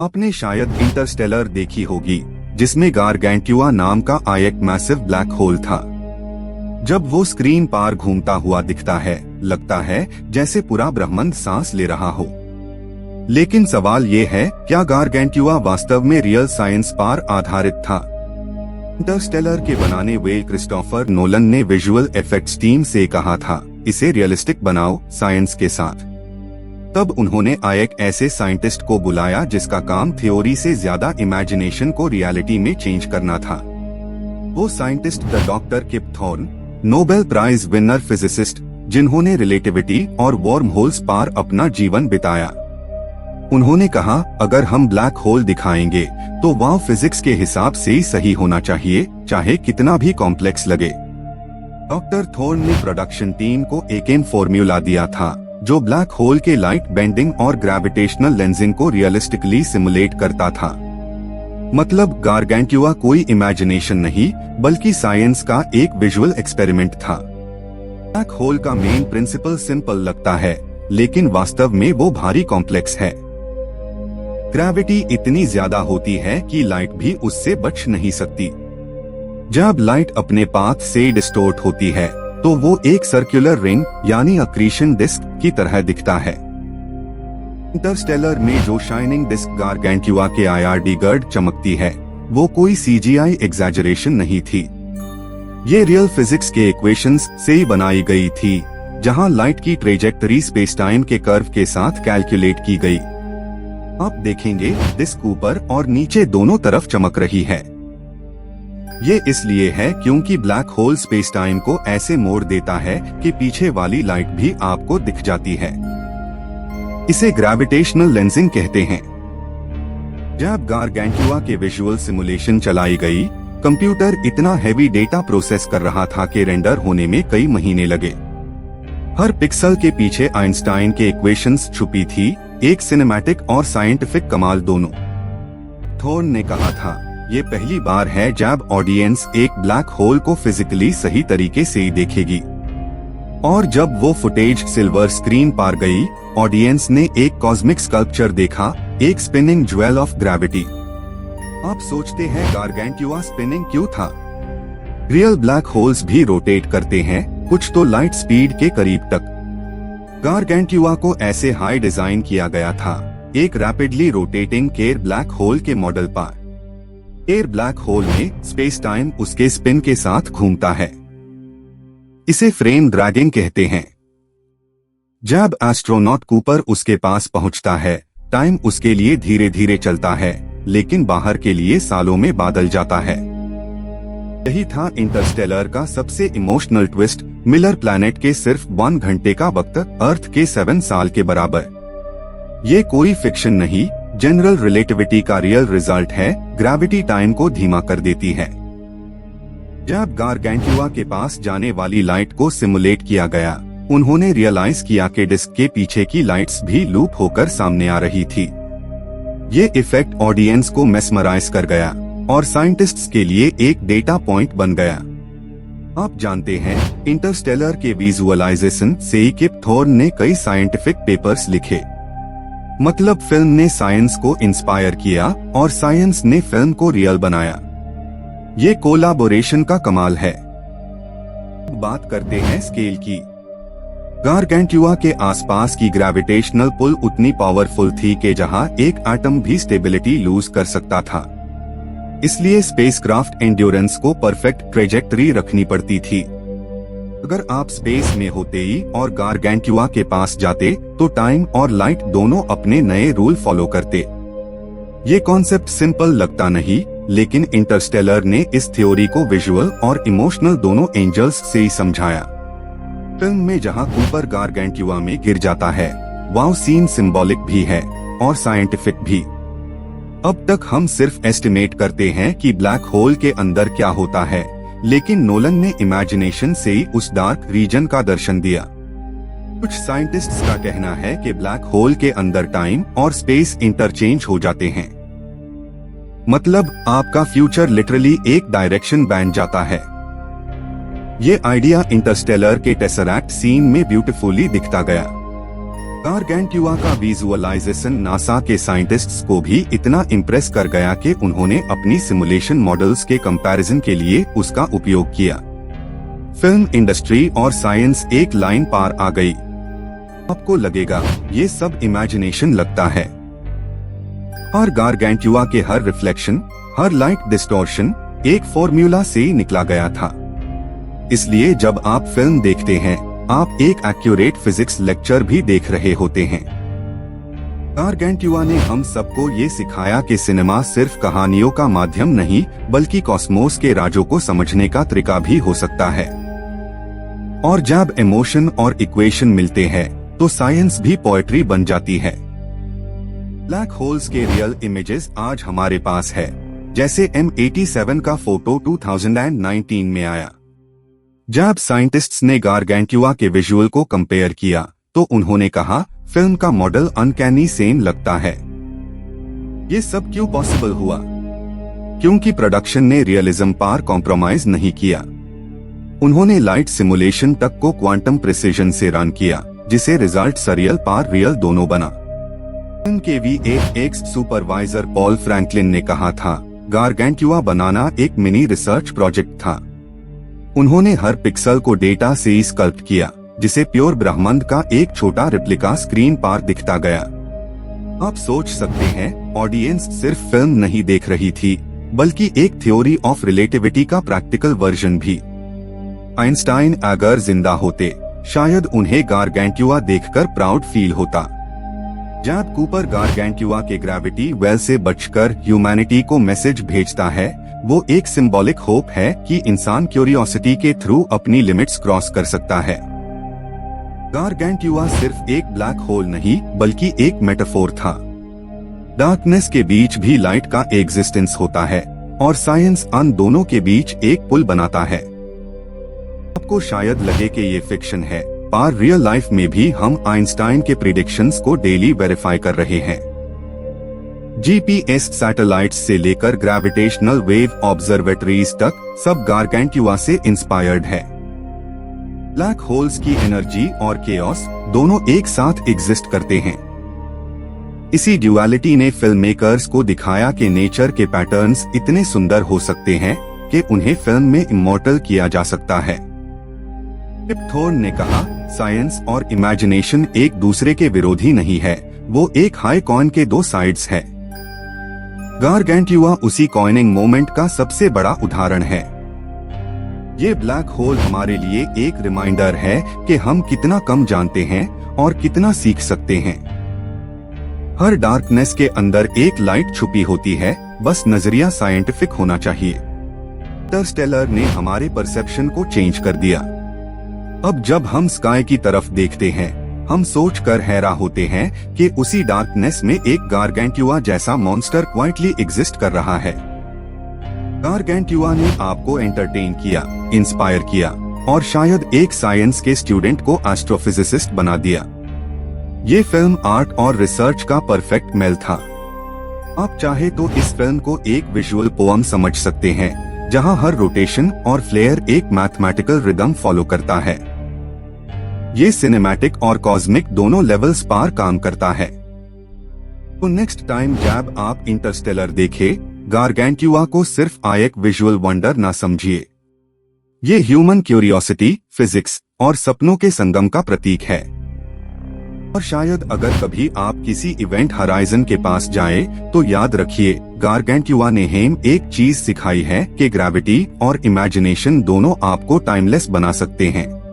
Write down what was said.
आपने शायद इंटरस्टेलर देखी होगी, जिसमें गारगैंट्यूआ नाम का एक मैसिव ब्लैक होल था। जब वो स्क्रीन पार घूमता हुआ दिखता है, लगता है जैसे पूरा ब्रह्मांड सांस ले रहा हो। लेकिन सवाल ये है, क्या गारगैंट्यूआ वास्तव में रियल साइंस पर आधारित था? इंटरस्टेलर के बनाने हुए क्रिस्टोफर नोलन ने विजुअल इफेक्ट्स टीम से कहा था, इसे रियलिस्टिक बनाओ साइंस के साथ। तब उन्होंने एक ऐसे साइंटिस्ट को बुलाया जिसका काम थ्योरी से ज्यादा इमेजिनेशन को रियलिटी में चेंज करना था। वो scientist the doctor Kip Thorne, Nobel prize winner physicist, जिन्होंने रिलेटिविटी और वॉर्म होल्स पर अपना जीवन बिताया। उन्होंने कहा, अगर हम ब्लैक होल दिखाएंगे तो वह फिजिक्स के हिसाब से ही सही होना चाहिए, चाहे कितना भी कॉम्प्लेक्स लगे। डॉक्टर थॉर्न ने प्रोडक्शन टीम को एक फॉर्मूला दिया था जो ब्लैक होल के लाइट बेंडिंग और ग्रेविटेशनल लेंसिंग को रियलिस्टिकली सिमुलेट करता था। मतलब गारगैंट्यूआ कोई इमेजिनेशन नहीं, बल्कि साइंस का एक विजुअल एक्सपेरिमेंट था। ब्लैक होल का मेन प्रिंसिपल सिंपल लगता है, लेकिन वास्तव में वो भारी कॉम्प्लेक्स है। ग्रेविटी इतनी ज्यादा होती है कि लाइट भी उससे बच नहीं सकती। जब लाइट अपने पाथ से डिस्टोर्ट होती है तो वो एक सर्कुलर रिंग यानी अक्रीशन डिस्क की तरह दिखता है। इंटरस्टेलर में जो शाइनिंग डिस्क गारगैंट्यूआ के आईआरडी गर्ड चमकती है, वो कोई सीजीआई एग्जैजरेशन नहीं थी। ये रियल फिजिक्स के इक्वेशंस से ही बनाई गई थी, जहां लाइट की ट्रेजेक्टरी स्पेस टाइम के कर्व के साथ कैलकुलेट की गई। आप देखेंगे डिस्क ऊपर और नीचे दोनों तरफ चमक रही है। ये इसलिए है क्योंकि ब्लैक होल स्पेस टाइम को ऐसे मोड़ देता है कि पीछे वाली लाइट भी आपको दिख जाती है। इसे ग्रेविटेशनल लेंसिंग कहते हैं। जब गारगैंट्यूआ के विजुअल सिमुलेशन चलाई गई, कंप्यूटर इतना हैवी डेटा प्रोसेस कर रहा था कि रेंडर होने में कई महीने लगे। हर पिक्सल के पीछे आइंस्टाइन के इक्वेशंस छुपी थी, एक सिनेमैटिक और साइंटिफिक कमाल दोनों। थॉर्न ने कहा था, ये पहली बार है जब ऑडियंस एक ब्लैक होल को फिजिकली सही तरीके से ही देखेगी। और जब वो फुटेज सिल्वर स्क्रीन पार गई, ऑडियंस ने एक कॉस्मिक स्कल्पचर देखा, एक स्पिनिंग ज्वेल ऑफ ग्रेविटी। आप सोचते हैं गारगैंट्यूआ स्पिनिंग क्यों था? रियल ब्लैक होल्स भी रोटेट करते हैं, कुछ तो लाइट स्पीड के करीब तक। गारगैंट्यूआ को ऐसे हाई डिजाइन किया गया था, एक rapidly rotating care black hole के मॉडल पर। एयर ब्लैक होल में स्पेस टाइम उसके स्पिन के साथ घूमता है। इसे फ्रेम ड्रैगिंग कहते हैं। जब एस्ट्रोनॉट कूपर उसके पास पहुंचता है, टाइम उसके लिए धीरे धीरे चलता है, लेकिन बाहर के लिए सालों में बदल जाता है। यही था इंटरस्टेलर का सबसे इमोशनल ट्विस्ट, मिलर प्लैनेट के सिर्फ 1 घंटे का वक्त अर्थ के 7 साल के बराबर। ये कोई फिक्शन नहीं, जनरल रिलेटिविटी का रियल रिजल्ट है। ग्रेविटी टाइम को धीमा कर देती है। जब गारगैंट्यूआ के पास जाने वाली लाइट को सिमुलेट किया गया, उन्होंने रियलाइज किया कि डिस्क के पीछे की लाइट्स भी लूप होकर सामने आ रही थी। ये इफेक्ट ऑडियंस को मेस्मराइज कर गया और साइंटिस्ट्स के लिए एक डेटा पॉइंट बन गया। आप जानते हैं, इंटरस्टेलर के विजुअलाइजेशन से ही किप थॉर्न ने कई साइंटिफिक पेपर्स लिखे। मतलब फिल्म ने साइंस को इंस्पायर किया और साइंस ने फिल्म को रियल बनाया। ये कोलाबोरेशन का कमाल है। बात करते हैं स्केल की। गारगैंट्यूआ के आसपास की ग्रेविटेशनल पुल उतनी पावरफुल थी कि जहां एक एटम भी स्टेबिलिटी लूज कर सकता था। इसलिए स्पेसक्राफ्ट एंड्योरेंस को परफेक्ट ट्रेजेक्टरी रखनी पड़ती थी। अगर आप स्पेस में होते ही और गारगैंट्यूआ के पास जाते तो टाइम और लाइट दोनों अपने नए रूल फॉलो करते। ये कॉन्सेप्ट सिंपल लगता नहीं, लेकिन इंटरस्टेलर ने इस थ्योरी को विजुअल और इमोशनल दोनों एंजल्स से ही समझाया। फिल्म में जहां कूपर गारगैंट्यूआ में गिर जाता है, वह सीन सिंबॉलिक भी है और साइंटिफिक भी। अब तक हम सिर्फ एस्टिमेट करते हैं कि ब्लैक होल के अंदर क्या होता है, लेकिन नोलन ने इमेजिनेशन से ही उस डार्क रीजन का दर्शन दिया। कुछ साइंटिस्ट्स का कहना है कि ब्लैक होल के अंदर टाइम और स्पेस इंटरचेंज हो जाते हैं। मतलब आपका फ्यूचर लिटरली एक डायरेक्शन बन जाता है। ये आइडिया इंटरस्टेलर के टेसरैक्ट सीन में ब्यूटीफुली दिखता गया। गारगेंट्यूआ का विजुअलाइजेशन नासा के साइंटिस्ट्स को भी इतना इम्प्रेस कर गया कि उन्होंने अपनी सिमुलेशन मॉडल्स के कंपैरिजन के लिए उसका उपयोग किया। फिल्म इंडस्ट्री और साइंस एक लाइन पार आ गई। आपको लगेगा ये सब इमेजिनेशन लगता है, और गारगेंट्यूआ के हर रिफ्लेक्शन, हर लाइट डिस्टॉर्शन एक फॉर्मूला से ही निकला गया था। इसलिए जब आप फिल्म देखते हैं, आप एक एक्यूरेट फिजिक्स लेक्चर भी देख रहे होते हैं। गारगेंट्यूआ ने हम सबको ये सिखाया कि सिनेमा सिर्फ कहानियों का माध्यम नहीं, बल्कि कॉस्मोस के राजों को समझने का तरीका भी हो सकता है। और जब इमोशन और इक्वेशन मिलते हैं, तो साइंस भी पोएट्री बन जाती है। ब्लैक होल्स के रियल इमेजेस आज हमारे पास है, जैसे M87 का फोटो 2019 में आया। जब साइंटिस्ट्स ने गारगेंट्यूआ के विजुअल को कंपेयर किया, तो उन्होंने कहा फिल्म का मॉडल अनकैनी सेम लगता है। ये सब क्यों पॉसिबल हुआ? क्योंकि प्रोडक्शन ने रियलिज्म पर कॉम्प्रोमाइज नहीं किया। उन्होंने लाइट सिमुलेशन तक को क्वांटम प्रिसिजन से रन किया, जिसे रिजल्ट सरियल पर रियल दोनों बना। फिल्म के VFX सुपरवाइजर पॉल फ्रैंकलिन ने कहा था, गारगेंट्यूआ बनाना एक मिनी रिसर्च प्रोजेक्ट था। उन्होंने हर पिक्सल को डेटा से स्कल्प्ट किया, जिसे प्योर ब्रह्मांड का एक छोटा रिप्लिका स्क्रीन पर दिखता गया। आप सोच सकते हैं, ऑडियंस सिर्फ फिल्म नहीं देख रही थी, बल्कि एक थ्योरी ऑफ रिलेटिविटी का प्रैक्टिकल वर्जन भी। आइंस्टाइन अगर जिंदा होते, शायद उन्हें गारगेंट्यूआ देखकर प्राउड फील होता। जब कूपर गारगेंट्यूआ के ग्रेविटी वेल से बचकर ह्यूमैनिटी को मैसेज भेजता है, वो एक सिंबॉलिक होप है कि इंसान क्यूरियोसिटी के थ्रू अपनी लिमिट्स क्रॉस कर सकता है। गारगेंट्यूआ सिर्फ एक ब्लैक होल नहीं, बल्कि एक मेटाफोर था। डार्कनेस के बीच भी लाइट का एग्जिस्टेंस होता है, और साइंस अन दोनों के बीच एक पुल बनाता है। आपको शायद लगे कि ये फिक्शन है, पर रियल लाइफ में भी हम आइंस्टाइन के प्रिडिक्शंस को डेली वेरीफाई कर रहे हैं। GPS सैटेलाइट्स से लेकर ग्रेविटेशनल वेव ऑब्जर्वेटरीज तक सब गारगेंट्यूआ से इंस्पायर्ड है। ब्लैक होल्स की एनर्जी और केओस दोनों एक साथ एग्जिस्ट करते हैं। इसी ड्युअलिटी ने फिल्म मेकर्स को दिखाया कि नेचर के पैटर्न्स इतने सुंदर हो सकते हैं कि उन्हें फिल्म में इमॉर्टल किया जा सकता है। किप थॉर्न ने कहा, साइंस और इमेजिनेशन एक दूसरे के विरोधी नहीं है, वो एक हाई कॉइन के दो साइड्स है। गारगेंट्यूआ उसी कॉइनिंग मोमेंट का सबसे बड़ा उदाहरण है। ये ब्लैक होल हमारे लिए एक रिमाइंडर है कि हम कितना कम जानते हैं और कितना सीख सकते हैं। हर डार्कनेस के अंदर एक लाइट छुपी होती है, बस नजरिया साइंटिफिक होना चाहिए। इंटरस्टेलर ने हमारे परसेप्शन को चेंज कर दिया। अब जब हम स्काई की तरफ देखते हैं, हम सोच कर हैरान होते हैं कि उसी डार्कनेस में एक गारगेंट्यूआ जैसा मॉन्स्टर क्वाइटली एग्जिस्ट कर रहा है। गारगेंट्यूआ ने आपको एंटरटेन किया, इंस्पायर किया, और शायद एक साइंस के स्टूडेंट को एस्ट्रोफिजिसिस्ट बना दिया। ये फिल्म आर्ट और रिसर्च का परफेक्ट मेल था। आप चाहे तो इस फिल्म को एक विजुअल पोएम समझ सकते हैं, जहां हर रोटेशन और फ्लेयर एक मैथमेटिकल रिदम फॉलो करता है। ये सिनेमैटिक और कॉस्मिक दोनों लेवल्स पर काम करता है। तो नेक्स्ट टाइम जब आप इंटरस्टेलर देखें, गारगेंट्यूआ को सिर्फ एक विजुअल वंडर ना समझिए। ये ह्यूमन क्यूरियोसिटी, फिजिक्स और सपनों के संगम का प्रतीक है। और शायद अगर कभी आप किसी इवेंट हराइजन के पास जाएं, तो याद रखिए, गारगेंट्यूआ ने हमें एक चीज सिखाई है कि ग्रेविटी और इमेजिनेशन दोनों आपको टाइमलेस बना सकते हैं।